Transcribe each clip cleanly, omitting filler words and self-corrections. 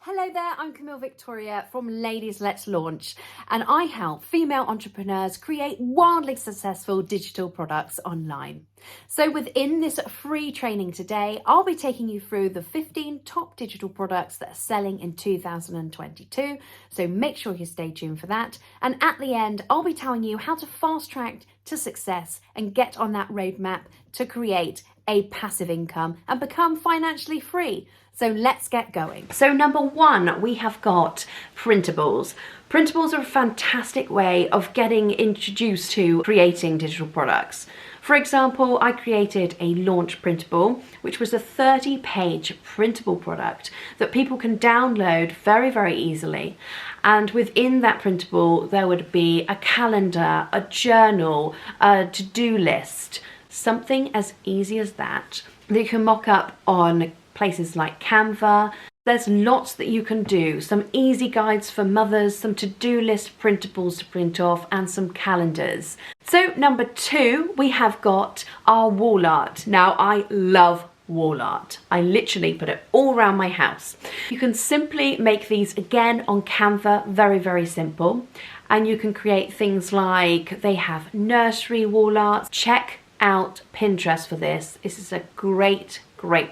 Hello there, I'm Camille Victoria from Ladies Let's Launch, and I help female entrepreneurs create wildly successful digital products online. So within this free training today, I'll be taking you through the 15 top digital products that are selling in 2022. So make sure you stay tuned for that. And at the end, I'll be telling you how to fast track to success and get on that roadmap to create a passive income and become financially free. So let's get going. So number one, we have got printables. Printables are a fantastic way of getting introduced to creating digital products. For example, I created a launch printable, which was a 30-page printable product that people can download very, very easily. And within that printable, there would be a calendar, a journal, a to-do list, something as easy as that you can mock up on places like Canva. There's lots that you can do, some easy guides for mothers, some to-do list printables to print off, and some calendars. So number two, we have got our wall art. Now I love wall art. I literally put it all around my house. You can simply make these again on Canva, very, very simple. And you can create things like, they have nursery wall art. Check out Pinterest for this. This is a great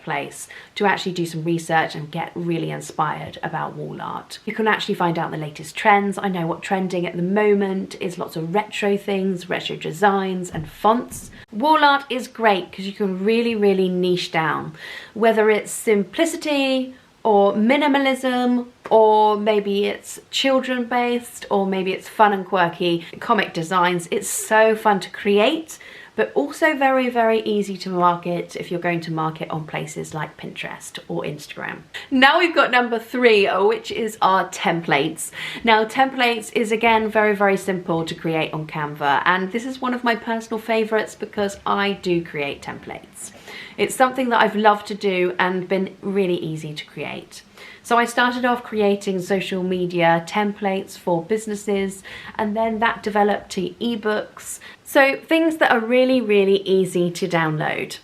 place to actually do some research and get really inspired about wall art. You can actually find out the latest trends. I know what trending at the moment is lots of retro things, retro designs and fonts. Wall art is great because you can really niche down, whether it's simplicity or minimalism, or maybe it's children based, or maybe it's fun and quirky comic designs. It's so fun to create, but also very easy to market if you're going to market on places like Pinterest or Instagram. Now we've got number three, which is our templates. Now templates is again very simple to create on Canva, and this is one of my personal favorites because I do create templates. It's something that I've loved to do and been really easy to create. So I started off creating social media templates for businesses, and then that developed to ebooks. So things that are really easy to download.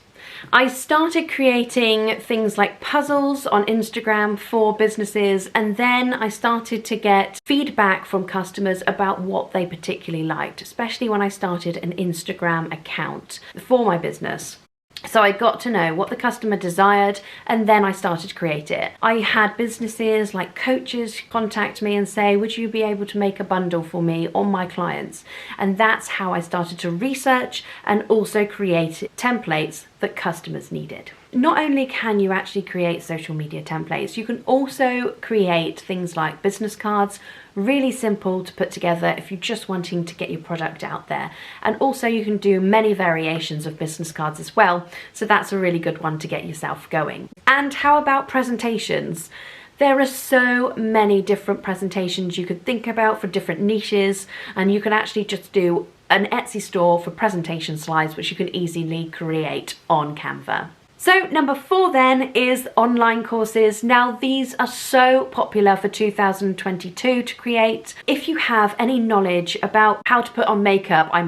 I started creating things like puzzles on Instagram for businesses, and then I started to get feedback from customers about what they particularly liked, especially when I started an Instagram account for my business. So I got to know what the customer desired, and then I started to create it. I had businesses like coaches contact me and say, would you be able to make a bundle for me or my clients? And that's how I started to research and also create templates that customers needed. Not only can you actually create social media templates, you can also create things like business cards, really simple to put together if you're just wanting to get your product out there. And also you can do many variations of business cards as well, so that's a really good one to get yourself going. And how about presentations? There are so many different presentations you could think about for different niches, and you can actually just do an Etsy store for presentation slides, which you can easily create on Canva. So number four then is online courses. Now these are so popular for 2022 to create. If you have any knowledge about how to put on makeup, I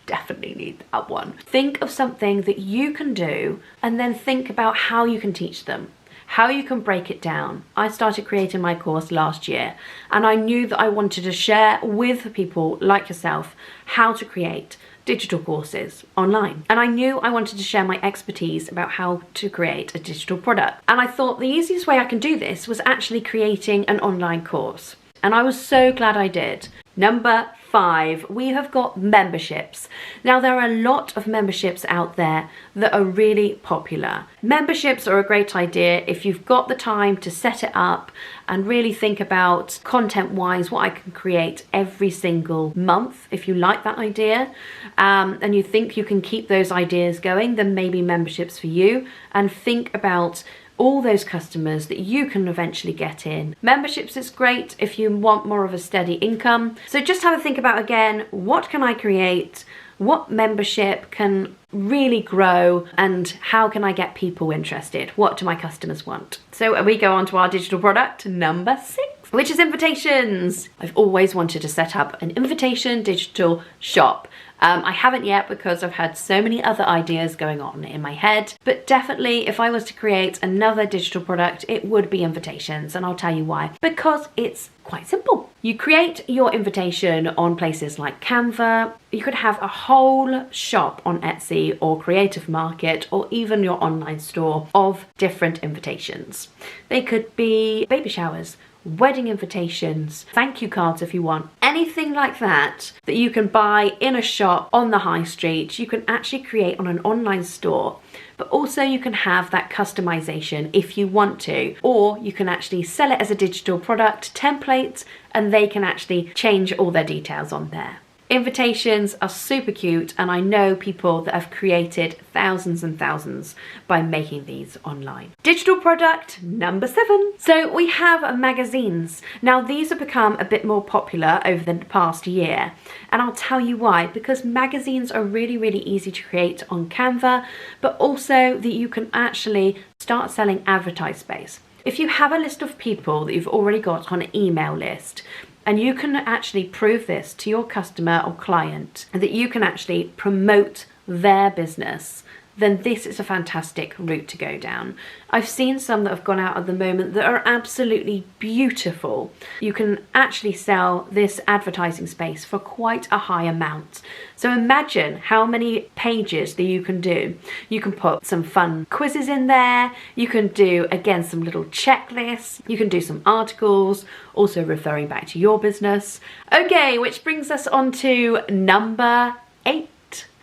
definitely need that one. Think of something that you can do and then think about how you can teach them, how you can break it down. I started creating my course last year, and I knew that I wanted to share with people like yourself how to create digital courses online. And I knew I wanted to share my expertise about how to create a digital product. And I thought the easiest way I can do this was actually creating an online course. And I was so glad I did. Number five, we have got memberships. Now there are a lot of memberships out there that are really popular. Memberships are a great idea if you've got the time to set it up and really think about content-wise what I can create every single month. If you like that idea and you think you can keep those ideas going, then maybe memberships for you, and think about all those customers that you can eventually get in. Memberships is great if you want more of a steady income. So just have a think about again, what can I create? What membership can really grow, and how can I get people interested? What do my customers want? So we go on to our digital product number 6. which is invitations. I've always wanted to set up an invitation digital shop. I haven't yet because I've had so many other ideas going on in my head, but definitely if I was to create another digital product, it would be invitations, and I'll tell you why. Because it's quite simple. You create your invitation on places like Canva. You could have a whole shop on Etsy or Creative Market or even your online store of different invitations. They could be baby showers, wedding invitations, thank you cards if you want, anything like that that you can buy in a shop on the high street, you can actually create on an online store. But also you can have that customization if you want to, or you can actually sell it as a digital product template and they can actually change all their details on there. Invitations are super cute, and I know people that have created thousands and thousands by making these online. Digital product number 7. So we have magazines. Now these have become a bit more popular over the past year, and I'll tell you why. Because magazines are really, really easy to create on Canva, but also that you can actually start selling advertised space. If you have a list of people that you've already got on an email list, and you can actually prove this to your customer or client, that you can actually promote their business, then this is a fantastic route to go down. I've seen some that have gone out at the moment that are absolutely beautiful. You can actually sell this advertising space for quite a high amount. So imagine how many pages that you can do. You can put some fun quizzes in there. You can do, again, some little checklists. You can do some articles, also referring back to your business. Okay, which brings us on to number 8.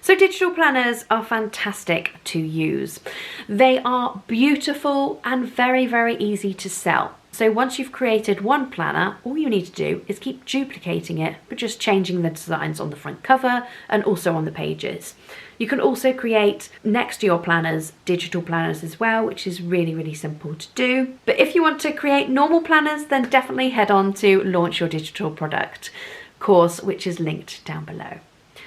So digital planners are fantastic to use. They are beautiful and very, very easy to sell. So once you've created one planner, all you need to do is keep duplicating it, but just changing the designs on the front cover and also on the pages. You can also create next to your planners, digital planners as well, which is really, really simple to do. But if you want to create normal planners, then definitely head on to Launch Your Digital Product course, which is linked down below.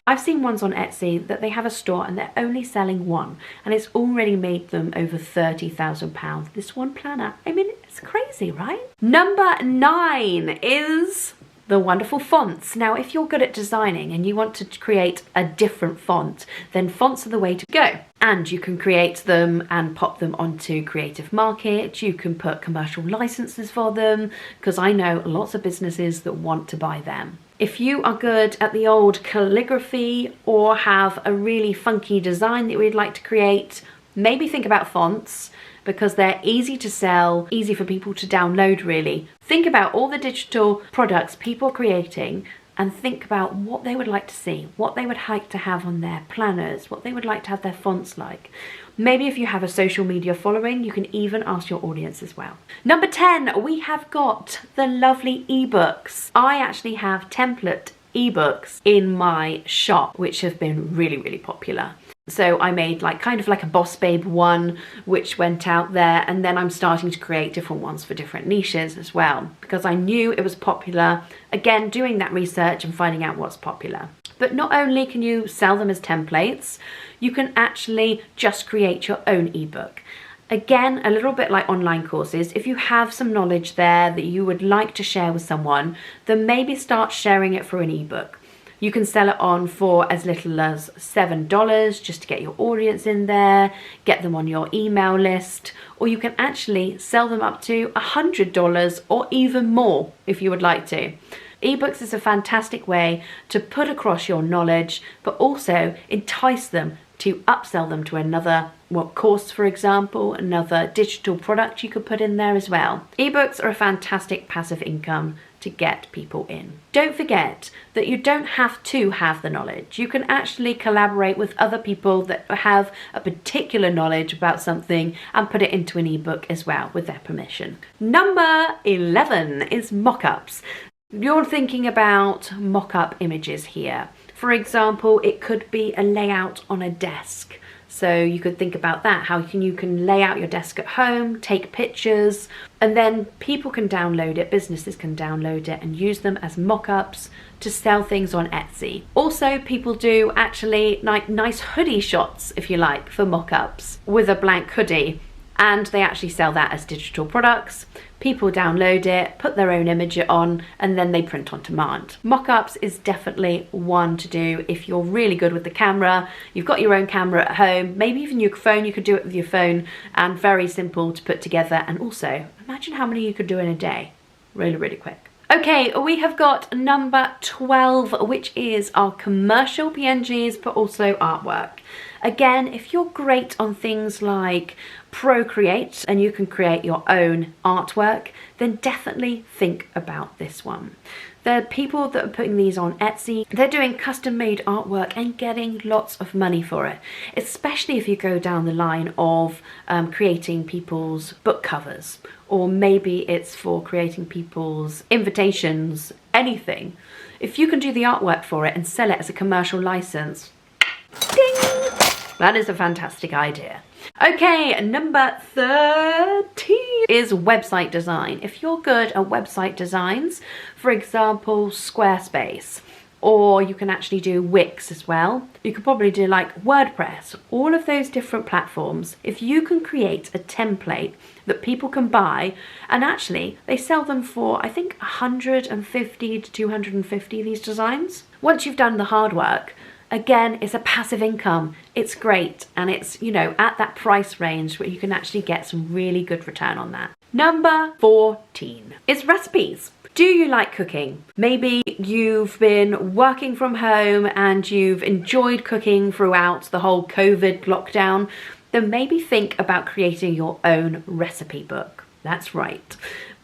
I've seen ones on Etsy that they have a store and they're only selling one, and it's already made them over £30,000. This one planner. I mean, it's crazy, right? Number 9 is the wonderful fonts. Now, if you're good at designing and you want to create a different font, then fonts are the way to go. And you can create them and pop them onto Creative Market. You can put commercial licenses for them, because I know lots of businesses that want to buy them. If you are good at the old calligraphy or have a really funky design that we'd like to create, maybe think about fonts, because they're easy to sell, easy for people to download really. Think about all the digital products people are creating and think about what they would like to see, what they would like to have on their planners, what they would like to have their fonts like. Maybe if you have a social media following, you can even ask your audience as well. Number 10, we have got the lovely ebooks. I actually have template ebooks in my shop, which have been really, really popular. So I made kind of like a Boss Babe one, which went out there, and then I'm starting to create different ones for different niches as well, because I knew it was popular. Again, doing that research and finding out what's popular. But not only can you sell them as templates, you can actually just create your own ebook. Again, a little bit like online courses, if you have some knowledge there that you would like to share with someone, then maybe start sharing it for an ebook. You can sell it on for as little as $7 just to get your audience in there, get them on your email list, or you can actually sell them up to $100 or even more if you would like to. Ebooks is a fantastic way to put across your knowledge, but also entice them to upsell them to another course, for example, another digital product you could put in there as well. Ebooks are a fantastic passive income to get people in. Don't forget that you don't have to have the knowledge. You can actually collaborate with other people that have a particular knowledge about something and put it into an ebook as well with their permission. Number 11 is mock-ups. You're thinking about mock-up images here. For example, it could be a layout on a desk. So you could think about that, how you can lay out your desk at home, take pictures, and then people can download it, businesses can download it and use them as mock-ups to sell things on Etsy. Also, people do actually nice hoodie shots, if you like, for mock-ups with a blank hoodie. and they actually sell that as digital products. People download it, put their own image on, and then they print on demand. Mock-ups is definitely one to do if you're really good with the camera, you've got your own camera at home, maybe even your phone, you could do it with your phone, and very simple to put together. And also, imagine how many you could do in a day. Really, really quick. Okay, we have got number 12, which is our commercial PNGs, but also artwork. Again, if you're great on things like Procreate and you can create your own artwork, then definitely think about this one. The people that are putting these on Etsy, they're doing custom-made artwork and getting lots of money for it, especially if you go down the line of creating people's book covers, or maybe it's for creating people's invitations, anything. If you can do the artwork for it and sell it as a commercial license, ding! That is a fantastic idea. Okay, number 13 is website design. If you're good at website designs, for example, Squarespace, or you can actually do Wix as well. You could probably do like WordPress, all of those different platforms. If you can create a template that people can buy, and actually they sell them for, I think, 150 to 250, these designs. Once you've done the hard work, again, it's a passive income. It's great, and it's, you know, at that price range where you can actually get some really good return on that. Number 14 is recipes. Do you like cooking? Maybe you've been working from home and you've enjoyed cooking throughout the whole COVID lockdown. Then maybe think about creating your own recipe book. That's right.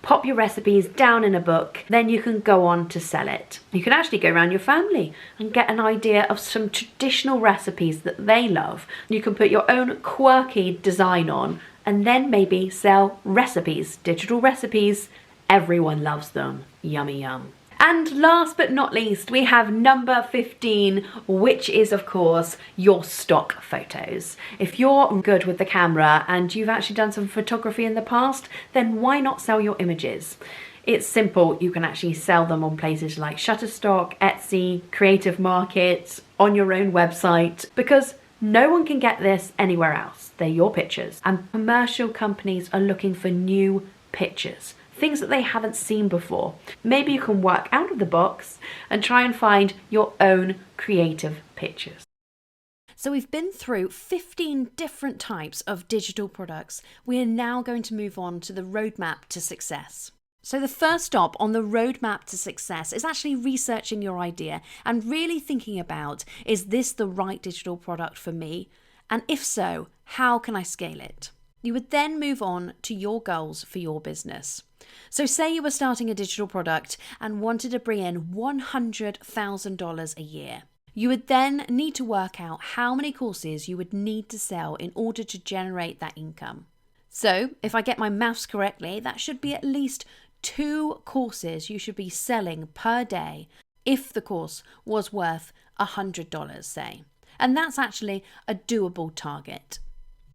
Pop your recipes down in a book, then you can go on to sell it. You can actually go around your family and get an idea of some traditional recipes that they love. You can put your own quirky design on and then maybe sell recipes, digital recipes. Everyone loves them. Yummy yum. And last but not least, we have number 15, which is, of course, your stock photos. If you're good with the camera and you've actually done some photography in the past, then why not sell your images? It's simple. You can actually sell them on places like Shutterstock, Etsy, Creative Market, on your own website, because no one can get this anywhere else. They're your pictures. And commercial companies are looking for new pictures, things that they haven't seen before. Maybe you can work out of the box and try and find your own creative pictures. So we've been through 15 different types of digital products. We are now going to move on to the roadmap to success. So the first stop on the roadmap to success is actually researching your idea and really thinking about, is this the right digital product for me? And if so, how can I scale it? You would then move on to your goals for your business. So say you were starting a digital product and wanted to bring in $100,000 a year. You would then need to work out how many courses you would need to sell in order to generate that income. So if I get my maths correctly, that should be at least 2 courses you should be selling per day if the course was worth $100, say. And that's actually a doable target.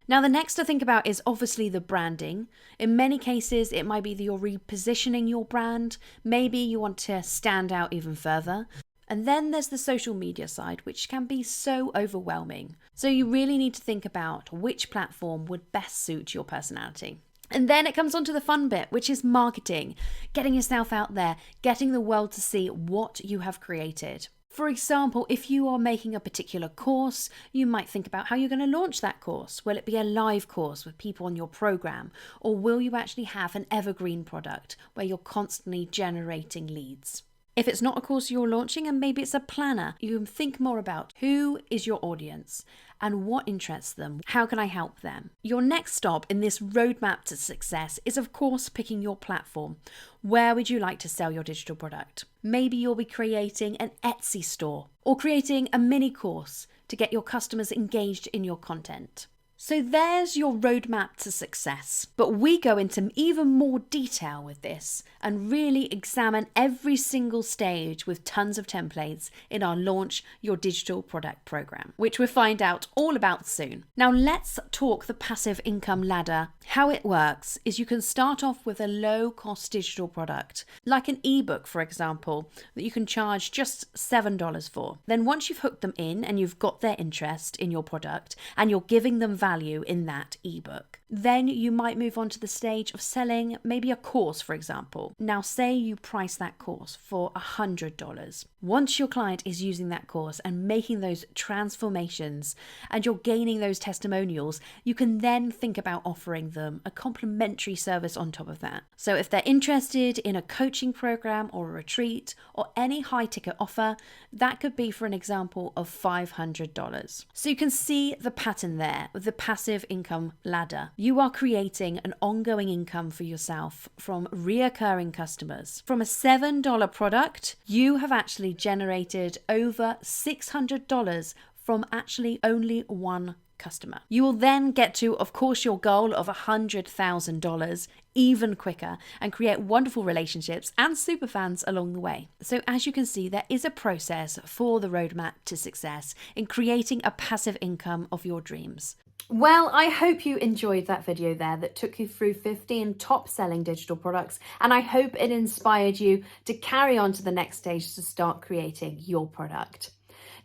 Now, the next to think about is obviously the branding. In many cases, it might be that you're repositioning your brand. Maybe you want to stand out even further. And then there's the social media side, which can be so overwhelming. So you really need to think about which platform would best suit your personality. And then it comes on to the fun bit, which is marketing, getting yourself out there, getting the world to see what you have created. For example, if you are making a particular course, you might think about how you're going to launch that course. Will it be a live course with people on your program? Or will you actually have an evergreen product where you're constantly generating leads? If it's not a course you're launching and maybe it's a planner, you can think more about who is your audience and what interests them. How can I help them? Your next stop in this roadmap to success is, of course, picking your platform. Where would you like to sell your digital product? Maybe you'll be creating an Etsy store or creating a mini course to get your customers engaged in your content. So there's your roadmap to success. But we go into even more detail with this and really examine every single stage with tons of templates in our Launch Your Digital Product program, which we'll find out all about soon. Now let's talk the passive income ladder. How it works is you can start off with a low-cost digital product, like an ebook, for example, that you can charge just $7 for. Then once you've hooked them in and you've got their interest in your product and you're giving them value in that ebook, Then you might move on to the stage of selling maybe a course, for example. Now, say you price that course for $100. Once your client is using that course and making those transformations and you're gaining those testimonials, you can then think about offering them a complimentary service on top of that. So if they're interested in a coaching program or a retreat or any high ticket offer, that could be, for an example, of $500. So you can see the pattern there with the passive income ladder. You are creating an ongoing income for yourself from reoccurring customers. From a $7 product, you have actually generated over $600 from actually only one customer. You will then get to, of course, your goal of $100,000 even quicker and create wonderful relationships and superfans along the way. So as you can see, there is a process for the roadmap to success in creating a passive income of your dreams. Well, I hope you enjoyed that video there that took you through 15 top selling digital products, and I hope it inspired you to carry on to the next stage to start creating your product.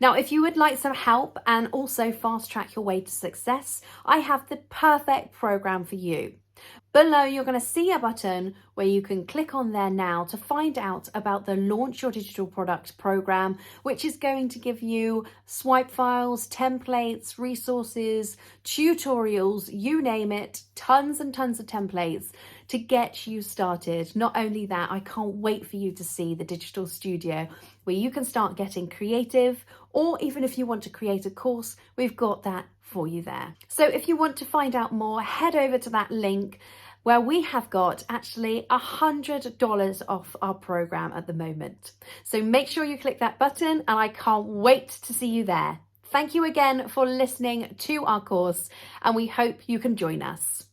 Now, if you would like some help and also fast track your way to success, I have the perfect program for you. Below, you're going to see a button where you can click on there now to find out about the Launch Your Digital Product program, which is going to give you swipe files, templates, resources, tutorials, you name it, tons and tons of templates to get you started. Not only that, I can't wait for you to see the digital studio where you can start getting creative, or even if you want to create a course, we've got that for you there. So if you want to find out more, head over to that link where we have got actually $100 off our program at the moment. So make sure you click that button, and I can't wait to see you there. Thank you again for listening to our course, and we hope you can join us.